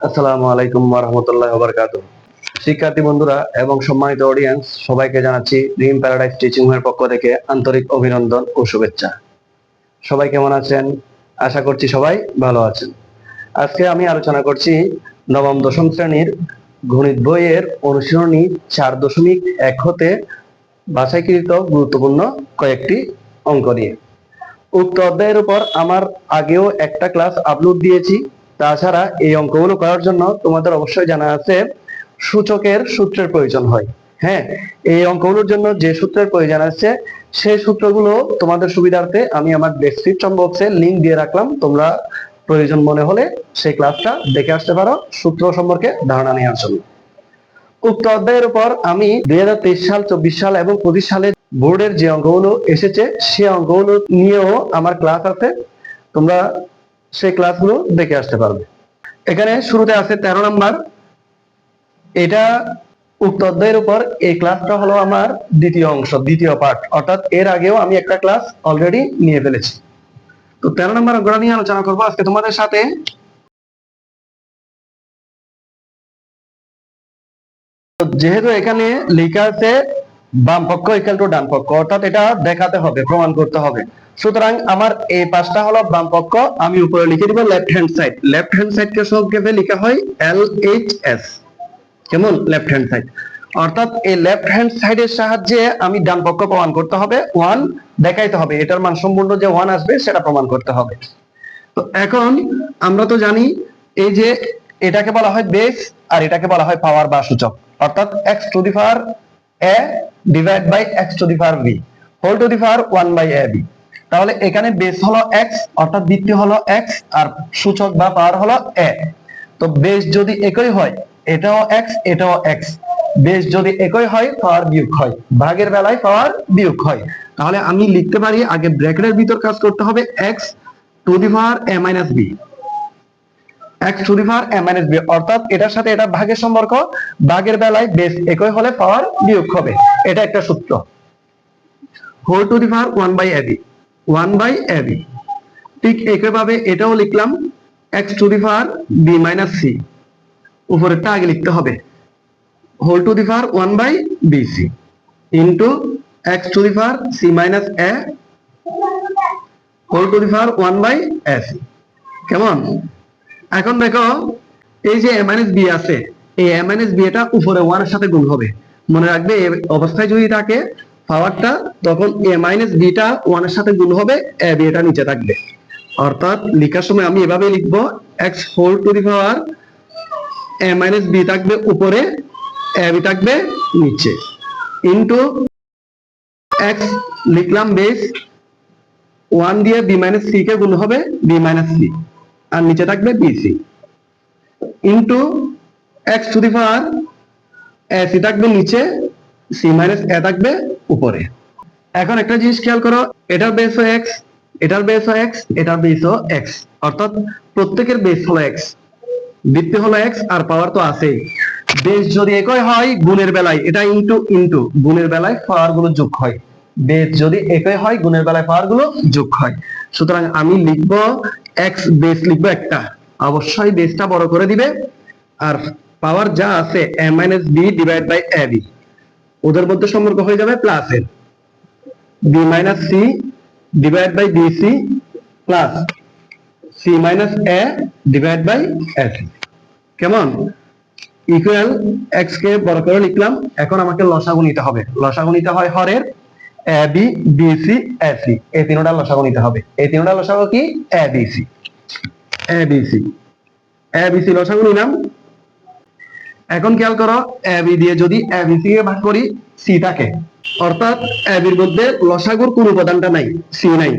আসসালামু আলাইকুম ওয়া রাহমাতুল্লাহি ওয়া বারাকাতুহু। শিক্ষার্থী বন্ধুরা এবং সম্মানিত অডিয়েন্স সবাইকে জানাচ্ছি ড্রিম প্যারাডাইস টিচিং এর পক্ষ থেকে আন্তরিক অভিনন্দন ও শুভেচ্ছা। সবাই কেমন আছেন? আশা করছি সবাই ভালো আছেন। আজকে আমি আলোচনা করছি নবম দশম শ্রেণীর গণিত বইয়ের অনুশীলনী 4.1 হতে বাছাইকৃত গুরুত্বপূর্ণ কয়েকটি অঙ্ক নিয়ে। উক্ত অধ্যায়ের উপর আমার আগেও একটা ক্লাস আপলোড দিয়েছি। তাছাড়া এই অঙ্কগুলো করার জন্য তোমাদের অবশ্যই জানা আছে সূচকের সূত্রের প্রয়োজন হয়। হ্যাঁ, এই অঙ্কগুলোর জন্য যে সূত্রের প্রয়োজন আছে সেই সূত্রগুলো তোমাদের সুবিধার্থে আমি আমার ডেসক্রিপশন বক্সে লিংক দিয়ে রাখলাম। তোমরা প্রয়োজন মনে হলে সেই ক্লাসটা দেখে আসতে পারো সূত্র সম্পর্কে ধারণা নেওয়ার জন্য। উক্ত অধ্যায়ের উপর আমি 2023 সাল, 24 সাল এবং 25 সালে বোর্ডের যে অঙ্কগুলো এসেছে সে অঙ্কগুলো নিয়েও আমার ক্লাস আছে, তোমরা সেই ক্লাসগুলো দেখে আসতে পারবে। এখানে শুরুতে আছে 13 নাম্বার। এটা উক্ত অধ্যায়ের উপর এই ক্লাসটা হলো আমার দ্বিতীয় অংশ, দ্বিতীয় পার্ট, অর্থাৎ এর আগেও আমি একটা ক্লাস অলরেডি নিয়ে ফেলেছি। তো 13 নাম্বার অঙ্কটা নিয়ে আলোচনা করবো আজকে তোমাদের সাথে। যেহেতু এখানে লেখা আছে বাম পক্ষ ইকুয়াল টু ডান পক্ষ, অর্থাৎ এটা দেখাতে হবে, প্রমাণ করতে হবে। সুতরাং আমার এই পাশটা হলো বাম পক্ষ, আমি উপরে লিখে দিব left hand side. Left hand side কে সংক্ষেপে লেখা হয় LHS। কেমন? Left hand side. অর্থাৎ এই লেফট হ্যান্ড সাইডের সাহায্যে আমি ডান পক্ষ প্রমাণ করতে হবে, 1 দেখাইতে হবে, এটার মান সম্পূর্ণ যে 1 আসবে সেটা প্রমাণ করতে হবে। তো এখন আমরা তো জানি এই যে এটাকে বলা হয় বেস আর এটাকে বলা হয় পাওয়ার বা সূচক, অর্থাৎ x to the power a divide by x to the power b whole to the power 1 by ab। তাহলে এখানে বেস হলো x, অর্থাৎ ভিত্তি হলো x, আর সূচক বা পাওয়ার হলো a। তো বেস যদি একই হয়, এটাও x এটাও x, বেস যদি একই হয় পাওয়ার বিয়োগ হয়, ভাগের বেলায় পাওয়ার বিয়োগ হয়। তাহলে আমি লিখতে পারি, আগে ব্র্যাকেটের ভিতর কাজ করতে হবে, x to the power a minus b, x to the power a minus b, অর্থাৎ এটার সাথে এটা ভাগের সম্পর্ক, ভাগের বেলায় বেস একই হলে পাওয়ার বিয়োগ হবে, এটা একটা সূত্র। Whole to the power 1 by ab, 1 by ab। ঠিক একইভাবে এটাও লিখলাম x to the power b minus c, উপরেরটা আগে লিখতে হবে, whole to the power 1 by bc into x to the power c minus a whole to the power 1 by ac। কেমন? এখন দেখো এই যে a মাইনাস b আছে, এই a মাইনাস b এটা উপরে 1 এর সাথে গুণ হবে। মনে রাখবে এই অবস্থায় যদি থাকে পাওয়ারটা, তখন a মাইনাস b টা 1 এর সাথে গুণ হবে, a b এটা নিচে থাকবে। অর্থাৎ লেখার সময় আমি এভাবে লিখব, x whole to the power a minus b থাকবে উপরে, a b থাকবে নিচে, ইনটু x লিখলাম বেস, 1 দিয়ে b মাইনাস c কে গুণ হবে b মাইনাস c, আর নিচে থাকবে bc, into x to the power ac থাকবে নিচে, c মাইনাস a থাকবে উপরে। এখন একটা জিনিস খেয়াল করো, এটার বেস হয় x, এটার বেস হয় x, এটার বেস হয় x, অর্থাৎ প্রত্যেকের বেস হলো x, ভিত্তি হলো x, আর পাওয়ার তো আছেই। বেস যদি একই হয় গুণের বেলায় এটা ইনটু ইনটু, গুণের বেলায় পাওয়ার গুলো যোগ হয়। বেস যদি একই হয় গুণের বেলায় পাওয়ার গুলো যোগ হয়। সুতরাং আমি লিখব x বেস লিখবো একটা, অবশ্যই বেসটা বড় করে দিবে, আর পাওয়ার যা আছে a minus b divide by ab, ওদের মধ্যে সম্পর্ক হয়ে যাবে প্লাস এর b minus c divide by bc plus c minus a divide by ac। কেমন? ইকুয়াল x কে বড় করে লিখলাম। এখন আমাকে লসাগু নিতে হবে। লসাগু নিতে হয় হরের ab bc ac, এই তিনটা লসাগু নিতে হবে। এই তিনটা লসাগু কি? abc, abc, abc লসাগু নিলাম। এখন খেয়াল করো, ab দিয়ে যদি abc কে ভাগ করি c থাকে, অর্থাৎ ab এর মধ্যে লসাগুর কোন উপাদানটা নাই, c নাই,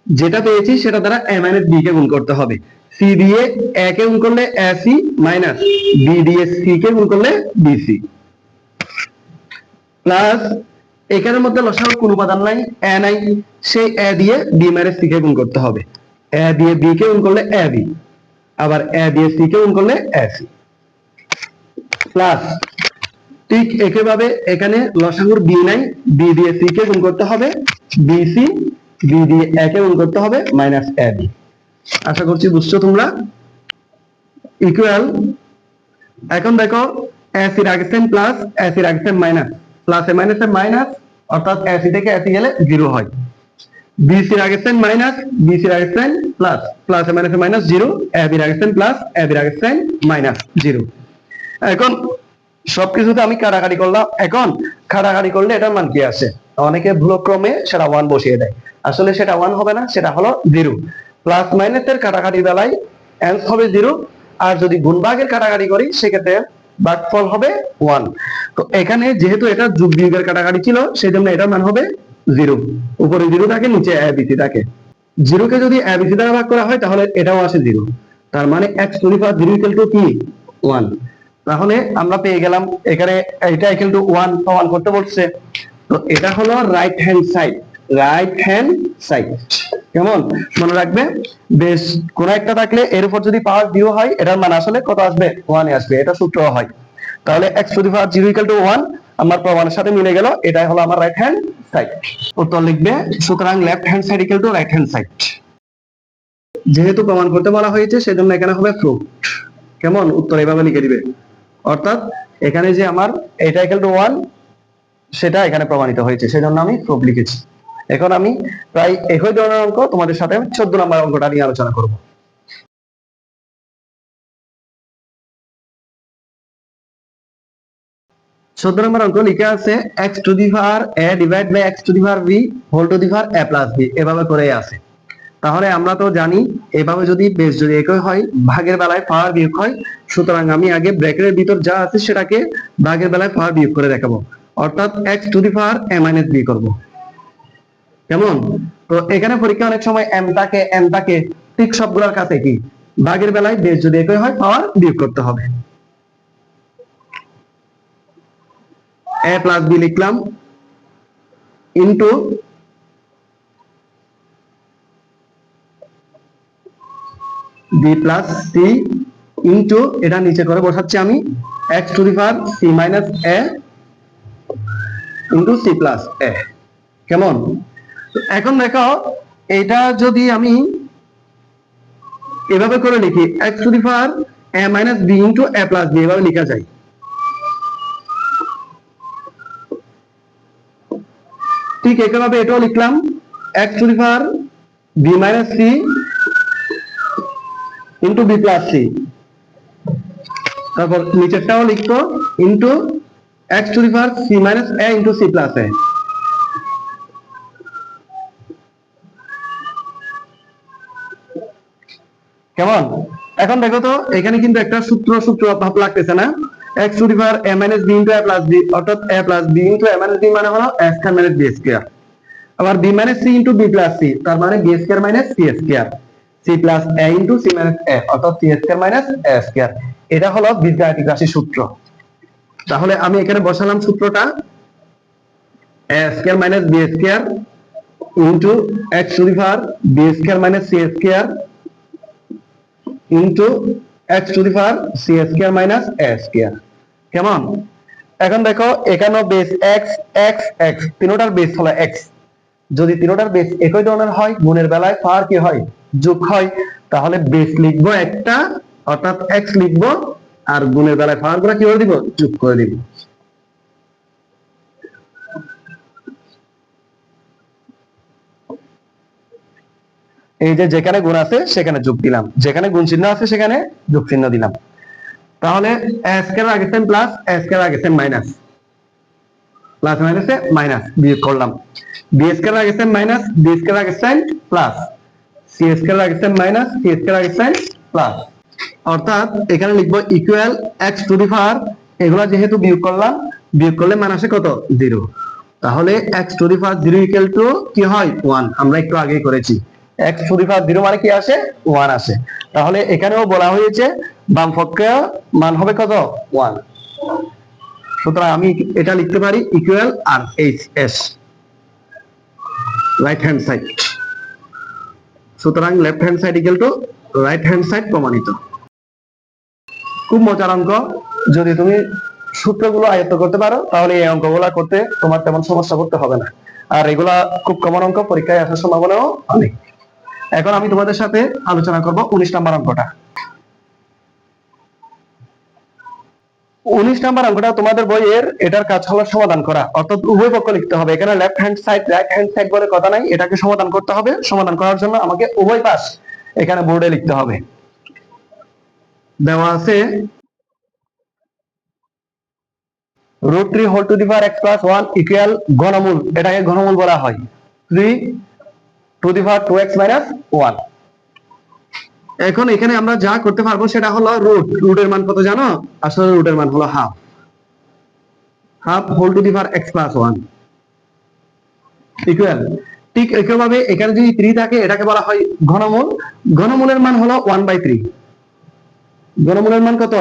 যেটা পেয়েছি সেটা দ্বারা a মাইনাস b কে গুণ করতে হবে। c দিয়ে a কে গুণ করলে ac মাইনাস b দিয়ে c কে গুণ করলে bc প্লাস, এখানের মধ্যে লসাগুর কোন উপাদান নাই, a নাই, সেই a দিয়ে b মাইনাস c কে গুণ করতে হবে। a দিয়ে b কে গুণ করলে ab, আবার a দিয়ে c কে গুণ করলে ac প্লাস, ঠিক একইভাবে এখানে লসাগুর b নাই, b দিয়ে c কে গুণ করতে হবে bc, b দিয়ে a কে গুণ করতে হবে মাইনাস ab। আশা করছি বুঝছো তোমরা। ইকুয়াল, এখন দেখো এসি এর আগে সেম প্লাস, এসি এর আগে সেম মাইনাস, প্লাস এ মাইনাসে মাইনাস, অর্থাৎ এসি থেকে এসি গেলে 0 হয়। বিসি এর আগে সেম মাইনাস, বিসি এর আগে সেম প্লাস, প্লাস এ মাইনাসে মাইনাস 0, এবি এর আগে সেম প্লাস, এবি এর আগে সেম মাইনাস 0। এখন সবকিছুতে আমি কাটাকাটি করলাম, এখন কাটাকাটি করলে এটার মান কি আসে? অনেকে ভুলক্রমে সেটা 1 বসিয়ে দেয়, আসলে সেটা 1 হবে না, সেটা হলো 0। প্লাস মাইনাসের কাটাকাটি বেলায় অ্যান্সার হবে 0, আর যদি গুণভাগের কাটাকাটি করি সেক্ষেত্রে ভাগফল হবে 1। তো এখানে যেহেতু এটা যোগ বিয়োগের কাটাকাটি ছিল, সেজন্য এটার মান হবে 0। উপরে 0 থাকে, নিচে এবিসি থাকে। 0 কে যদি এবিসি দ্বারা ভাগ করা হয় তাহলে এটাও আসে 0। তার মানে x to the power 0 equal to কি? 1। তাহলে আমরা পেয়ে গেলাম এখানে এটা ইকুয়াল টু 1 প্রমাণ করতে বলছে। তো এটা হলো right hand side, right hand side. কেমন? মনে রাখবে, বেশ কোন একটা থাকলে এর উপর যদি পাওয়ার 0 হয়, এটার মান আসলে কত আসবে? 1 আসবে, এটা সূত্র হয়। তাহলে x to the power 0 equal to 1 আমার প্রমাণের সাথে মিলে গেল, এটাই হলো আমার রাইট হ্যান্ড সাইড। উত্তর লিখবে সুতরাং left hand side equal to right hand side. যেহেতু প্রমাণ করতে বলা হয়েছে সেজন্য এখানে হবে প্রুফড। কেমন? উত্তর এভাবে লিখে দিবে, অর্থাৎ এখানে যে আমার এটা ইকুয়াল টু 1 সেটা এখানে প্রমাণিত হয়েছে, সেজন্য আমি প্রুফ লিখেছি। এখন আমি প্রায় একই ধরনের অঙ্ক তোমাদের সাথে 14 নম্বর অঙ্কটা নিয়ে আলোচনা করব। 14 নম্বর অঙ্ক লিখে আছে x to the power a divide by x to the power b whole to the power a plus b, এভাবে করে আছে। তাহলে আমরা তো জানি এভাবে যদি বেস যদি একই হয়, ভাগের বেলায় পাওয়ার বিয়োগ হয়, সুতরাং আমি আগে ব্র্যাকেটের ভিতর যা আছে সেটাকে ভাগের বেলায় পাওয়ার বিয়োগ করে দেখাবো, অর্থাৎ x to the power a minus b করব। কেমন? তো এখানে পরীক্ষা অনেক সময় m থাকে ঠিক সবগুলোর কাছে কি ভাগের বেলায় বেস যদি একই হয় পাওয়ার বিয়োগ করতে হবে। a প্লাস b লিখলাম into b plus c into এটা নিচে করে বসাচ্ছি আমি x to the power c minus a into c plus a। কেমন? এখন দেখো এটা যদি আমি এভাবে করে লিখি x to the power a minus b into a plus b, এভাবে লেখা যায়। ঠিক একইভাবে এটাও লিখলাম x to the power b minus c into b plus c, তারপর নিচেরটাও লিখতো into x to the power c minus a into c plus a। কেমন? এখন দেখো তো এখানে কিন্তু একটা সূত্র ভাব লাগতেছে না? x to the power a minus b into a plus b, অর্থাৎ a plus b into a minus b মানে হলো a square minus b square. আবার b minus c into b plus c, তার মানে b square minus c square. c plus a into c minus a, অর্থাৎ c square minus a square. এটা হলো বীজগাণিতিক রাশির সূত্র। তাহলে আমি এখানে বসালাম সূত্রটা a square minus b square into x to the power b square minus c square into x to the power c square minus a square. কেমন? এখন দেখো এখানে বেস x x x, তিনটার বেস হলো x। যদি তিনটার base একই ধরনের হয়, গুণের বেলায় পাওয়ার কি হয়? যোগ হয়। তাহলে বেস লিখবো একটা, অর্থাৎ x লিখবো, আর গুণের বেলায় পাওয়ার গুলো কি করে দিব? যোগ করে দিব। এই যে যেখানে গুণ আছে সেখানে যোগ দিলাম, যেখানে গুণ চিহ্ন আছে সেখানে যোগ চিহ্ন দিলাম। তাহলে a স্কয়ার আগে সেম প্লাস, a স্কয়ার আগে সেম মাইনাস, প্লাস মাইনাসে মাইনাস বিয়োগ করলাম। b স্কয়ার আগে সেম মাইনাস, b স্কয়ার আগে সেম প্লাস, c স্কয়ার আগে সেম মাইনাস, c স্কয়ার আগে সেম প্লাস। অর্থাৎ এখানে লিখবো ইকুয়াল x টু দি পাওয়ার, এগুলা যেহেতু বিয়োগ করলাম, বিয়োগ করলে মান আসে কত? 0। তাহলে x to the power 0 equal to কি হয়? 1। আমরা একটু আগেই করেছি, x টু দি পাওয়ার 0 মানে কি আসে? 1 আসে। তাহলে এখানেও বলা হয়েছে বাম পক্ষে মান হবে কত? 1। সুতরাং আমি এটা লিখতে পারি equal R H S, right hand side. সুতরাং left hand side equal to right hand side প্রমাণিত। খুব মজার অঙ্ক, যদি তুমি সূত্রগুলো আয়ত্ত করতে পারো তাহলে এই অঙ্কগুলো করতে তোমার তেমন সমস্যা করতে হবে না। আর এগুলা খুব কমন অঙ্ক, পরীক্ষায় আসার সম্ভাবনাও অনেক। এখন আমি তোমাদের সাথে আলোচনা করব 19 নম্বর অঙ্কটা। 19 নাম্বার অঙ্কটা তোমাদের বইয়ের, এটার কাজ হলো সমাধান করা, অর্থাৎ উভয় পক্ষ লিখতে হবে। এখানে left hand side right hand side বলে কথা নাই, এটাকে সমাধান করতে হবে। সমাধান করার জন্য আমাকে উভয় পাশ এখানে বোর্ডে লিখতে হবে। দেওয়া আছে √3 whole to the power x plus 1 equal ঘনমূল, এটাকে ঘনমূল বলা হয় 3 two the power 2x minus 1। এখন এখানে আমরা যা করতে পারবো সেটা হলো রুটের মান কত জানো? আসলে রুটের মান হলো half whole to the power x plus 1 equal, ঠিক একইভাবে এখানে যদি 3 থাকে এটাকে বলা হয় ঘনমূল। ঘনমূলের মান হলো 1/3। ঘনমূলের মান কত?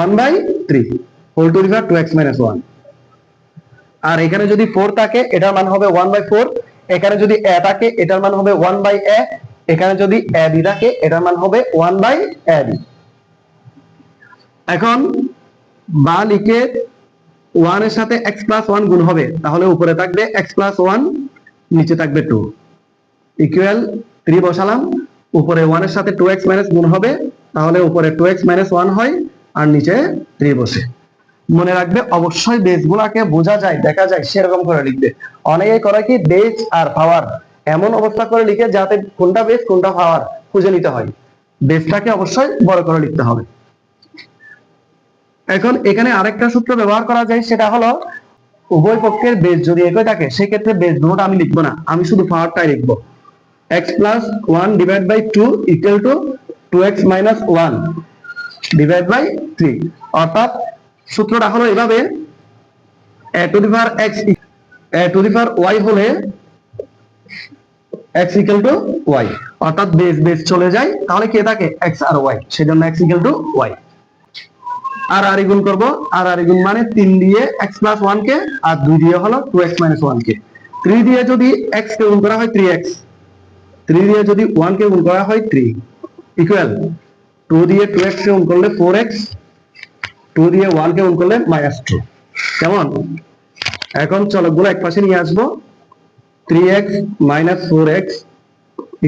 1/3 whole to the power 2x minus 1। আর এখানে যদি 4 থাকে এটার মান হবে 1/4। এখানে যদি a থাকে এটার মান হবে 1/a। এখানে যদি ab থাকে এটার মান হবে 1/ab। এখন বা লিখে 1 এর সাথে x প্লাস 1 গুণ হবে, তাহলে উপরে থাকবে x প্লাস 1, নিচে থাকবে 2 ইকুয়াল 3 বসালাম। উপরে 1 এর সাথে 2x মাইনাস গুণ হবে, তাহলে উপরে 2x মাইনাস 1 হয় আর নিচে 3 বসে। মনে রাখবে অবশ্যই বেস গুলাকে বোঝা যায়, দেখা যায় সেরকম করে লিখবে। অনেকে করে কি বেস আর পাওয়ার এমন অবস্থা করে লিখে যাতে কোনটা বেস কোনটা পাওয়ার খুঁজে নিতে হয়। বেসটাকে অবশ্যই বড় করে লিখতে হবে। এখন এখানে আরেকটা সূত্র ব্যবহার করা যায়, সেটা হলো উভয় পক্ষের বেস যদি একই থাকে সেক্ষেত্রে বেস গুলোটা আমি লিখবো না, আমি শুধু পাওয়ারটাই লিখবো। x plus 1 divide by 2 equal to 2x minus 1 divide by 3। অর্থাৎ সূত্রটা হলো এভাবে, a to the power x a to the power y হলে x ইকুয়াল টু y, অর্থাৎ বেস বেস চলে যায়, তাহলে কে থাকে? x আর y, সেজন্য x ইকুয়াল টু y। আর আর গুণ করব, আর গুণ মানে 3 দিয়ে x প্লাস 1 কে আর 2 দিয়ে হলো 2x মাইনাস 1 কে। 3 দিয়ে যদি x কে গুণ করা হয় 3x, 3 দিয়ে যদি 1 কে গুণ করা হয় 3 ইকুয়াল 2 দিয়ে 2x কে গুণ করলে 4x, 2 দিয়ে 1 কে গুণ করলে -2। কেমন? এখন চলকগুলো একপাশে নিয়ে আসবো। 3x মাইনাস 4x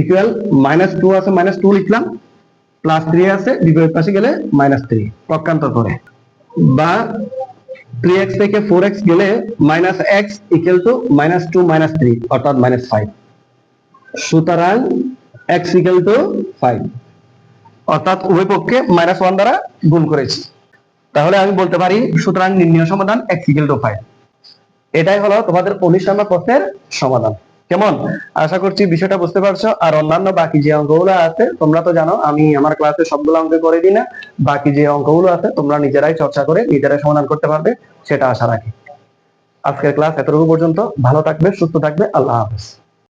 ইকুয়াল -2 আছে -2 লিখলাম, প্লাস 3 আছে বিপরীত পাশে গেলে -3 পক্ষান্তর করে, বা 3x থেকে 4x গেলে -x ইকুয়াল টু -2 -3 অর্থাৎ -5। সুতরাং x ইকুয়াল টু 5, অর্থাৎ উভয় পক্ষে -1 দ্বারা গুণ করেছি। তাহলে আমি বলতে পারি সুতরাং নির্ণয় সমাধান x ইকুয়াল টু 5। এটাই হলো তোমাদের 19 নম্বর প্রশ্নের সমাধান। কেমন? আশা করছি বিষয়টা বুঝতে পারছো। আর অন্যান্য বাকি যে অঙ্কগুলো আছে তোমরা তো জানো আমি আমার ক্লাসে সবগুলো অঙ্ক করে দিই না, বাকি যে অঙ্কগুলো আছে তোমরা নিজেরাই চর্চা করে নিজেরাই সমাধান করতে পারবে, সেটা আশা রাখি। আজকের ক্লাস এতটুকু পর্যন্ত। ভালো থাকবে, সুস্থ থাকবে, আল্লাহ হাফেজ।